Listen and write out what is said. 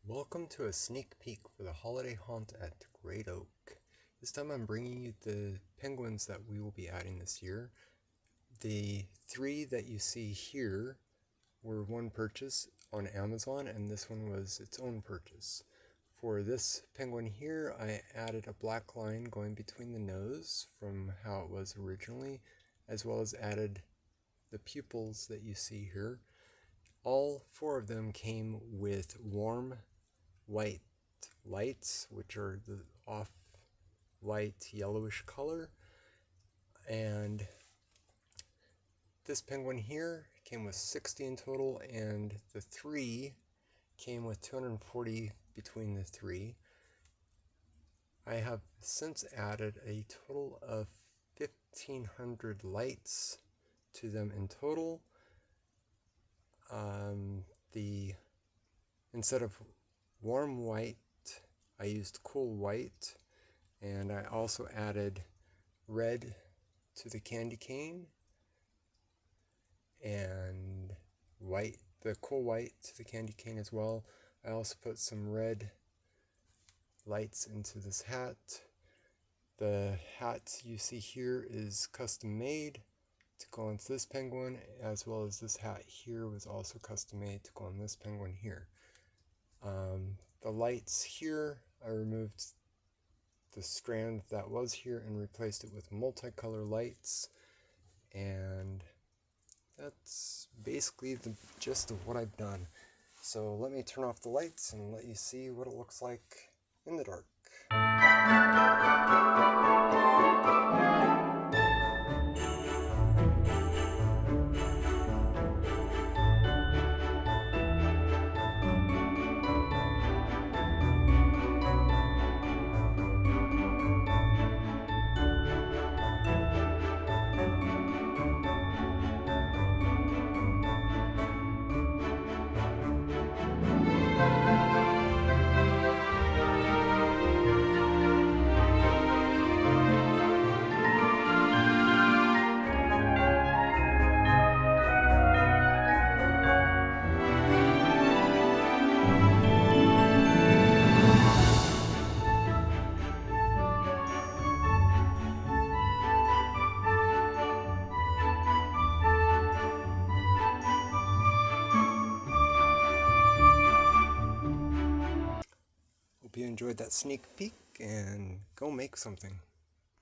Welcome to a sneak peek for the holiday haunt at Great Oak. This time I'm bringing you the penguins that we will be adding this year. The three that you see here were one purchase on Amazon, and this one was its own purchase. For this penguin here, I added a black line going between the nose from how it was originally, as well as added the pupils that you see here. All four of them came with warm white lights, which are the off-white yellowish color. And this penguin here came with 60 in total, and the three came with 240 between the three. I have since added a total of 1,500 lights to them in total. Instead of warm white, I used cool white, and I also added red to the candy cane and white, the cool white to the candy cane as well. I also put some red lights into this hat. The hat you see here is custom made to go on this penguin, as well as this hat here was also custom made to go on this penguin here. The lights here, I removed the strand that was here and replaced it with multicolor lights, and that's basically the gist of what I've done. So let me turn off the lights and let you see what it looks like in the dark. Hope you enjoyed that sneak peek, and go make something.